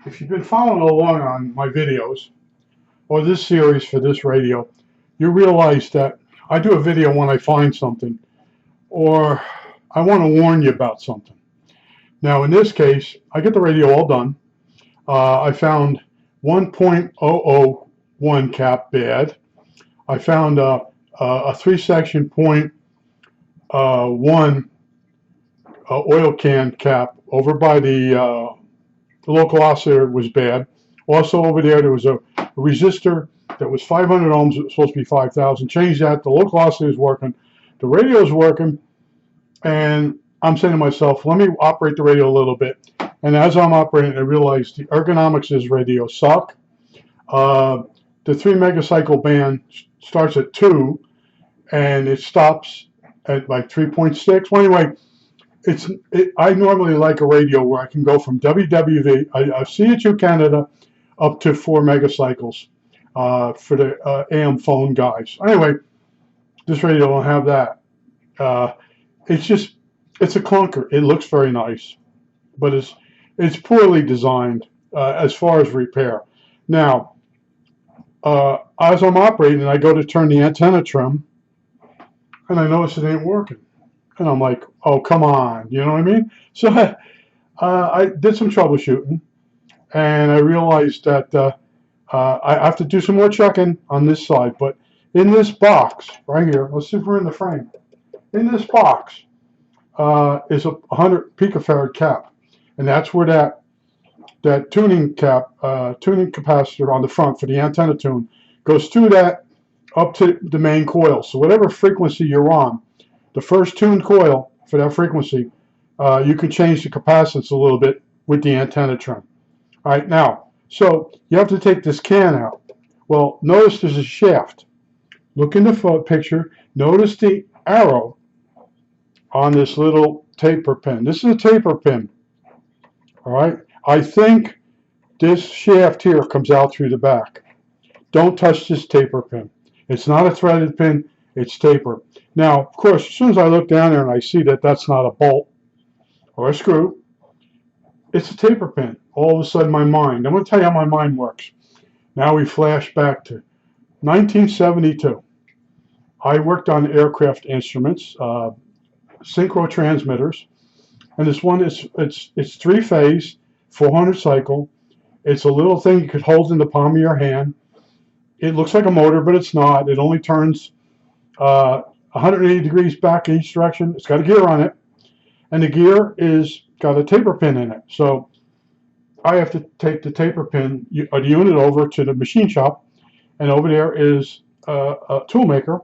If you've been following along on my videos or this series for this radio, you realize that I do a video when I find something or I want to warn you about something. Now, in this case, I get the radio all done. I found 1.001 cap bad. I found a three-section point one oil can cap over by the local oscillator was bad. Also over there was a resistor that was 500 ohms. It was supposed to be 5,000. Changed that. The local oscillator is working. The radio is working. And I'm saying to myself, let me operate the radio a little bit. And as I'm operating, I realized the ergonomics of this radio suck. The 3 megacycle band starts at 2 and it stops at like 3.6. Well, anyway, I normally like a radio where I can go from WWII, I CHU Canada, up to 4 megacycles for the AM phone guys. Anyway, this radio don't have that. It's a clunker. It looks very nice, but it's poorly designed as far as repair. Now, as I'm operating, I go to turn the antenna trim, and I notice it ain't working. And I'm like, oh, come on, you know what I mean? So I did some troubleshooting, and I realized that I have to do some more checking on this side. But in this box right here, let's see if we're in the frame. In this box is a 100 picofarad cap, and that's where that tuning capacitor on the front for the antenna tune goes through that up to the main coil. So whatever frequency you're on, the first tuned coil for that frequency, you can change the capacitance a little bit with the antenna trim. All right, now, so you have to take this can out. Well, notice there's a shaft. Look in the picture. Notice the arrow on this little taper pin. This is a taper pin. All right, I think this shaft here comes out through the back. Don't touch this taper pin. It's not a threaded pin, it's taper. Now, of course, as soon as I look down there and I see that that's not a bolt or a screw, it's a taper pin. All of a sudden, I'm going to tell you how my mind works. Now we flash back to 1972. I worked on aircraft instruments, synchro transmitters, and this one it's 3-phase, 400 cycle. It's a little thing you could hold in the palm of your hand. It looks like a motor, but it's not. It only turns 180 degrees back in each direction. It's got a gear on it, and the gear is got a taper pin in it. So I have to take the taper pin, the unit, over to the machine shop, and over there is a tool maker,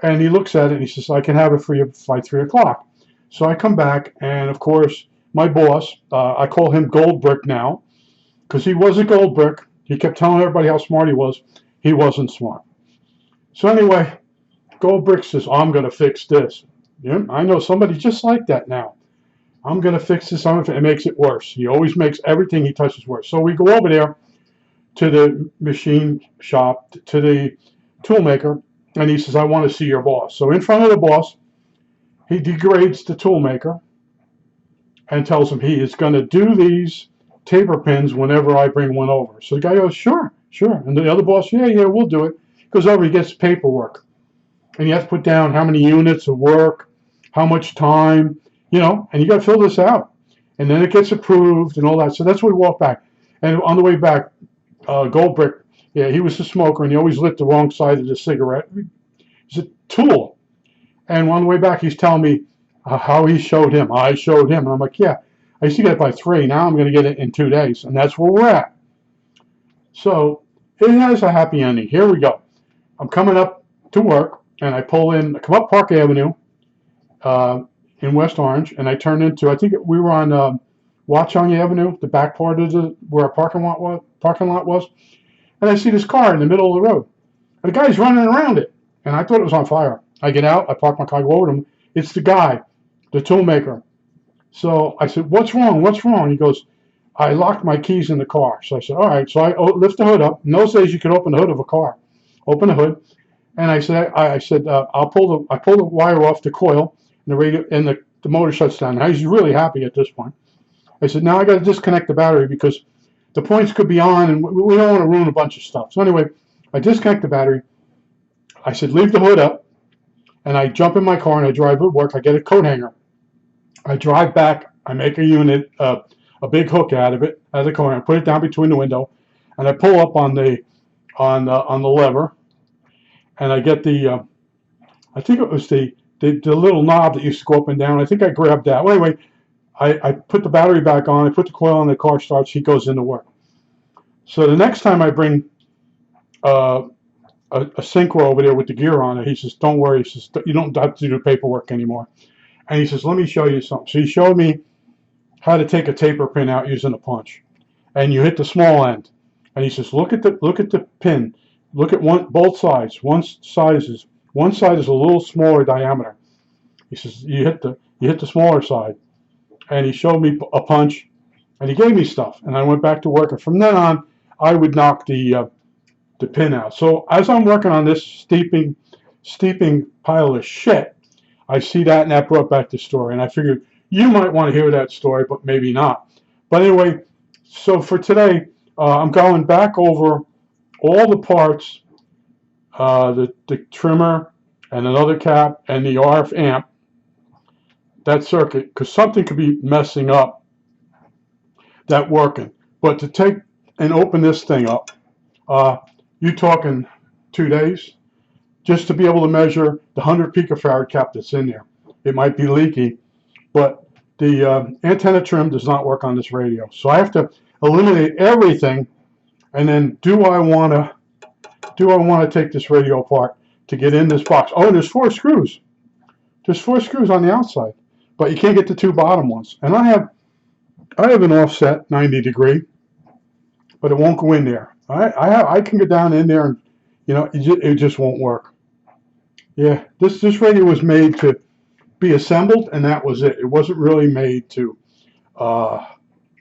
and he looks at it and he says, I can have it for you by 3 o'clock. So I come back, and of course, my boss, I call him Gold Brick now, because he was a gold brick. He kept telling everybody how smart he was. He wasn't smart. So anyway, Gold Brick says, I'm going to fix this. Yeah, I know somebody just like that now. I'm going to fix this. It makes it worse. He always makes everything he touches worse. So we go over there to the machine shop, to the tool maker, and he says, I want to see your boss. So in front of the boss, he degrades the tool maker and tells him he is going to do these taper pins whenever I bring one over. So the guy goes, sure. And the other boss, yeah, we'll do it. Goes over, he gets paperwork. And you have to put down how many units of work, how much time, and you got to fill this out. And then it gets approved and all that. So that's where we walk back. And on the way back, Gold Brick, yeah, he was a smoker, and he always lit the wrong side of the cigarette. He's a tool. And on the way back, he's telling me how he showed him. I showed him. And I'm like, yeah, I used to get it by 3. Now I'm going to get it in 2 days. And that's where we're at. So it has a happy ending. Here we go. I'm coming up to work, and I come up Park Avenue in West Orange, and I turn into, I think we were on Watchung Avenue, the back part of where our parking lot was. And I see this car in the middle of the road. And the guy's running around it. And I thought it was on fire. I get out, I park my car, go over to him. It's the guy, the tool maker. So I said, what's wrong? He goes, I locked my keys in the car. So I said, all right. So I lift the hood up. In those days, you could open the hood of a car. Open the hood. And I said, I pull the wire off the coil, and the radio, and the motor shuts down. Now he's really happy at this point. I said, now I got to disconnect the battery because the points could be on, and we don't want to ruin a bunch of stuff. So anyway, I disconnect the battery. I said, leave the hood up, and I jump in my car and I drive to work. I get a coat hanger. I drive back. I make a unit, a big hook out of it, out of the coat hanger. I put it down between the window, and I pull up on the lever, and I get the I think it was the little knob that used to go up and down. I think I grabbed that. Well, anyway, I put the battery back on. I put the coil on. The car starts. He goes into work. So the next time I bring a synchro over there with the gear on it, he says, "Don't worry." He says, "You don't have to do the paperwork anymore." And he says, "Let me show you something." So he showed me how to take a taper pin out using a punch, and you hit the small end. And he says, "Look at the pin. Look at both sides. One side is a little smaller diameter." He says, "You hit the smaller side." And he showed me a punch, and he gave me stuff. And I went back to work. And from then on, I would knock the pin out. So as I'm working on this steeping pile of shit, I see that, and that brought back the story. And I figured you might want to hear that story, but maybe not. But anyway, so for today, I'm going back over all the parts, the trimmer and another cap and the RF amp, that circuit, because something could be messing up that working. But to take and open this thing up, you're talking 2 days just to be able to measure the 100 picofarad cap that's in there. It might be leaky, but the antenna trim does not work on this radio. So I have to eliminate everything, and then do I want to take this radio apart to get in this box? Oh, and there's 4 screws. There's 4 screws on the outside, but you can't get the 2 bottom ones. And I have an offset 90 degree, but it won't go in there. I can get down in there, and it just won't work. Yeah, this radio was made to be assembled, and that was it. It wasn't really made to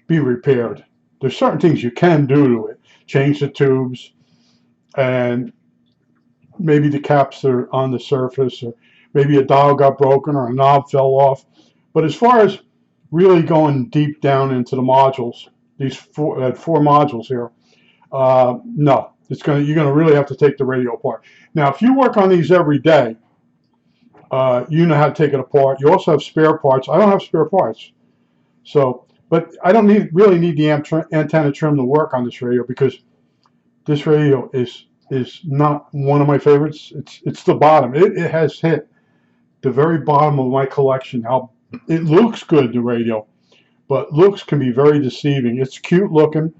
be repaired. There's certain things you can do to it. Change the tubes, and maybe the caps are on the surface, or maybe a dial got broken or a knob fell off. But as far as really going deep down into the modules, these 4 modules here, no. You're gonna really have to take the radio apart. Now, if you work on these every day, you know how to take it apart. You also have spare parts. I don't have spare parts, but I don't really need the antenna trim to work on this radio, because this radio is not one of my favorites. It's the bottom. It has hit the very bottom of my collection. How it looks good, the radio, but looks can be very deceiving. It's cute looking.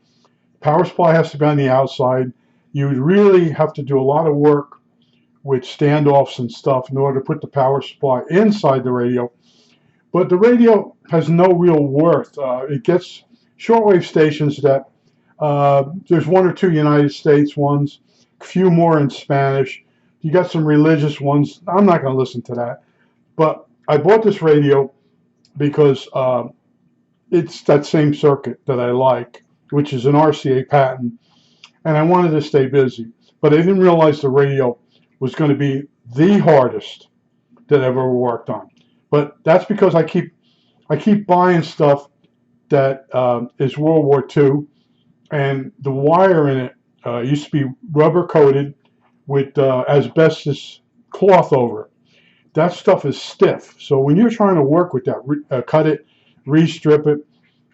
Power supply has to be on the outside. You would really have to do a lot of work with standoffs and stuff in order to put the power supply inside the radio. But the radio has no real worth. It gets shortwave stations that there's 1 or 2 United States ones, a few more in Spanish. You got some religious ones. I'm not going to listen to that. But I bought this radio because it's that same circuit that I like, which is an RCA patent, and I wanted to stay busy. But I didn't realize the radio was going to be the hardest that I've ever worked on. But that's because I keep buying stuff that is World War II, and the wire in it used to be rubber coated with asbestos cloth over it. That stuff is stiff. So when you're trying to work with that, cut it, re-strip it,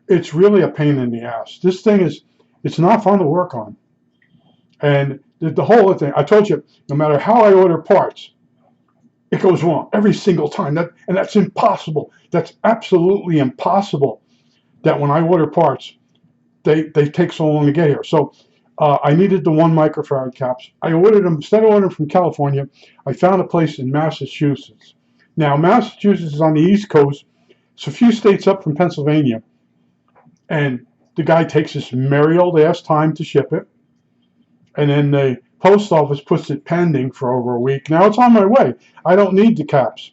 it's really a pain in the ass. This thing it's not fun to work on. And the whole thing, I told you, no matter how I order parts, it goes wrong every single time. And that's impossible. That's absolutely impossible that when I order parts, they take so long to get here. So I needed the 1 microfarad caps. I ordered them, instead of ordering from California, I found a place in Massachusetts. Now, Massachusetts is on the East Coast. It's a few states up from Pennsylvania. And the guy takes this merry old ass time to ship it. And then the post office puts it pending for over a week. Now it's on my way. I don't need the caps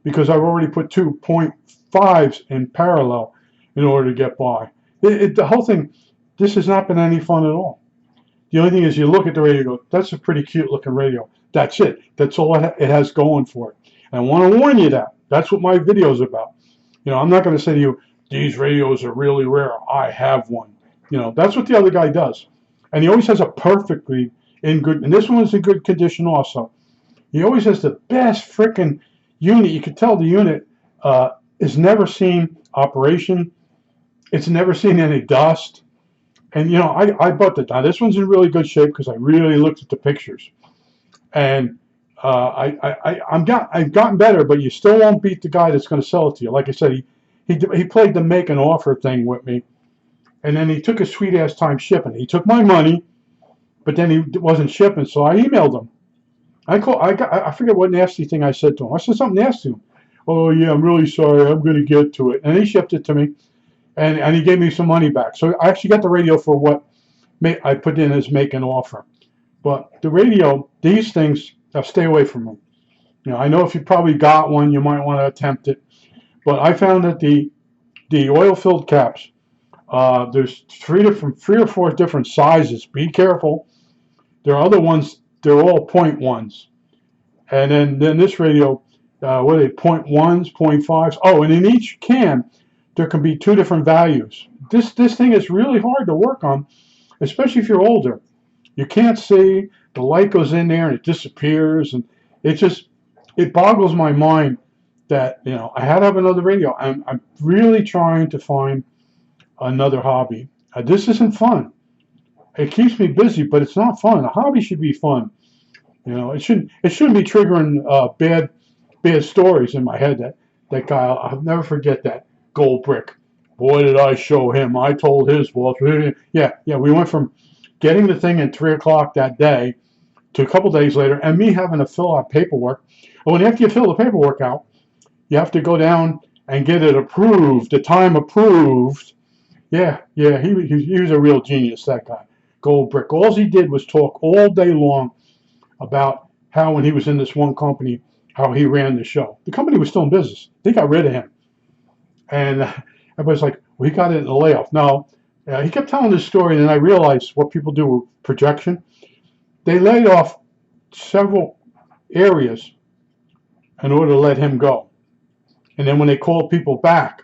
because I've already put 2.5s in parallel in order to get by. The whole thing, this has not been any fun at all. The only thing is you look at the radio and go, that's a pretty cute looking radio. That's it. That's all it has going for it. And I want to warn you that. That's what my video is about. I'm not going to say to you, these radios are really rare. I have one. You know, that's what the other guy does. And he always has a perfectly in good, and this one's in good condition also. He always has the best freaking unit. You could tell the unit is never seen operation. It's never seen any dust. And, you know, I bought it. Now, this one's in really good shape because I really looked at the pictures. And I've gotten better, but you still won't beat the guy that's going to sell it to you. Like I said, he played the make an offer thing with me. And then he took his sweet ass time shipping. He took my money, but then he wasn't shipping. So I emailed him. I forget what nasty thing I said to him. I said something nasty to him. Oh, yeah, I'm really sorry. I'm going to get to it. And he shipped it to me. And he gave me some money back. So I actually got the radio for what I put in as make an offer. But the radio, these things, stay away from them. You know, I know if you probably got one, you might want to attempt it. But I found that the oil-filled caps, there's three or four different sizes. Be careful. There are other ones. They're all 0.1s. And then this radio, what are they? 0.1s, 0.5s. Oh, and in each can, there can be two different values. This thing is really hard to work on, especially if you're older. You can't see, the light goes in there and it disappears, and it boggles my mind that, you know, I had to have another radio. I'm really trying to find another hobby. This isn't fun. It keeps me busy, but it's not fun. A hobby should be fun. You know, it shouldn't be triggering bad stories in my head. That guy, I'll never forget that gold brick. Boy, did I show him. I told his boss. Yeah, we went from getting the thing at 3 o'clock that day to a couple days later, and me having to fill out paperwork. Well, after you fill the paperwork out, you have to go down and get it approved, the time approved. Yeah, he was a real genius, that guy. Gold brick. All he did was talk all day long about how when he was in this one company, how he ran the show. The company was still in business. They got rid of him. And everybody's like, well, he got it in a layoff. No, he kept telling this story, and then I realized what people do with projection. They laid off several areas in order to let him go. And then when they called people back,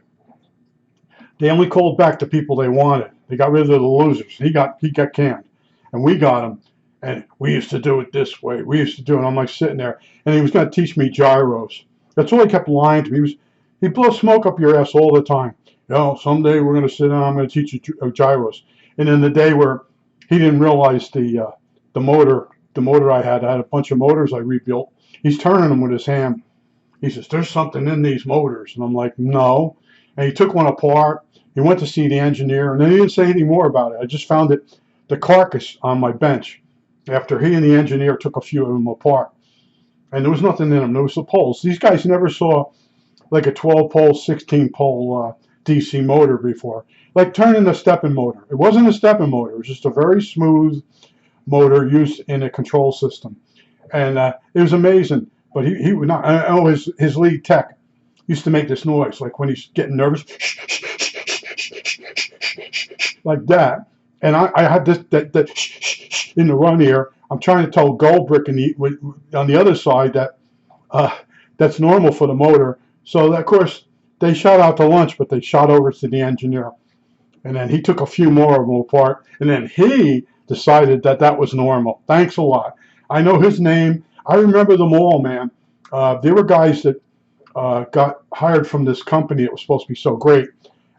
they only called back the people they wanted. They got rid of the losers. He got canned, and we got him. And we used to do it this way. We used to do it. And I'm like sitting there, and he was going to teach me gyros. That's all he kept lying to me. He'd blow smoke up your ass all the time. You know, someday we're going to sit down. I'm going to teach you gyros. And then the day where he didn't realize the motor I had a bunch of motors I rebuilt. He's turning them with his hand. He says, "There's something in these motors," and I'm like, "No." And he took one apart. He went to see the engineer, and then he didn't say anything more about it. I just found the carcass on my bench after he and the engineer took a few of them apart, and there was nothing in them. There was the poles. These guys never saw like a 12-pole, 16-pole DC motor before. Like turning a stepping motor. It wasn't a stepping motor. It was just a very smooth motor used in a control system, and it was amazing. But he would not. I know his lead tech used to make this noise, like when he's getting nervous, like that. And I had that in the run here. I'm trying to tell Goldbrick on the other side that that's normal for the motor. So of course they shot out to lunch, but they shot over to the engineer, and then he took a few more of them apart, and then he decided that was normal. Thanks a lot. I know his name. I remember them all, man. There were guys that got hired from this company that was supposed to be so great,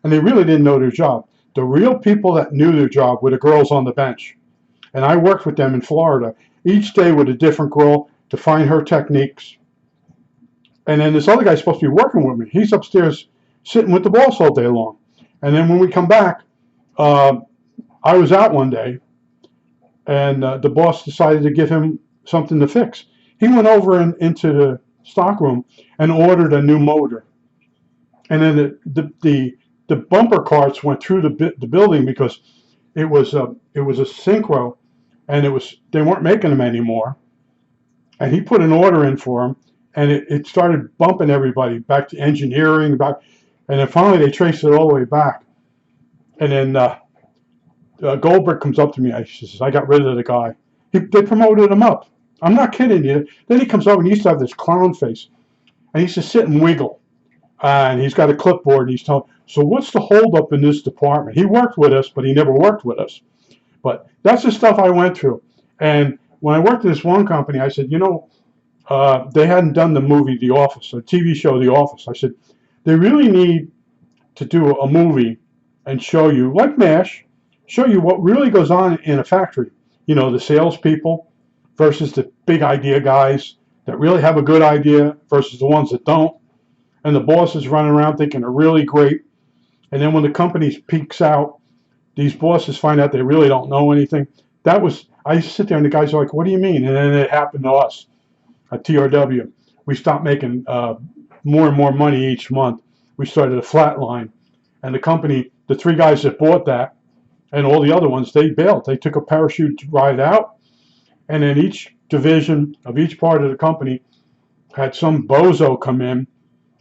and they really didn't know their job. The real people that knew their job were the girls on the bench. And I worked with them in Florida, each day with a different girl to find her techniques. And then this other guy's supposed to be working with me. He's upstairs sitting with the boss all day long. And then when we come back, I was out one day, and the boss decided to give him something to fix. He went over into the stockroom and ordered a new motor. And then the bumper carts went through the building because it was a synchro, and they weren't making them anymore. And he put an order in for them, and it started bumping everybody back to engineering, and then finally they traced it all the way back. And then Goldberg comes up to me. He says, "I got rid of the guy." They promoted him up. I'm not kidding you. Then he comes over and he used to have this clown face, and he used to sit and wiggle. and he's got a clipboard, and he's telling, so what's the holdup in this department? He worked with us, but he never worked with us. But that's the stuff I went through. And when I worked at this one company, I said, they hadn't done the movie The Office, a TV show The Office. I said, they really need to do a movie and show you, like MASH, show you what really goes on in a factory. The salespeople versus the big idea guys that really have a good idea versus the ones that don't. And the bosses running around thinking they're really great. And then when the company peaks out, these bosses find out they really don't know anything. I used to sit there and the guys are like, what do you mean? And then it happened to us at TRW. We stopped making more and more money each month. We started a flat line. And the company, the 3 guys that bought that and all the other ones, they bailed. They took a parachute ride out. And then each division of each part of the company had some bozo come in.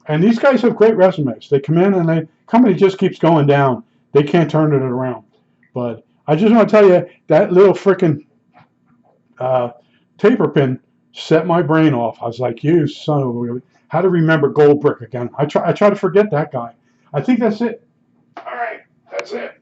And these guys have great resumes. They come in and the company just keeps going down. They can't turn it around. But I just want to tell you, that little frickin' taper pin set my brain off. I was like, you son of a... How to remember Goldbrick again. I try to forget that guy. I think that's it. All right, that's it.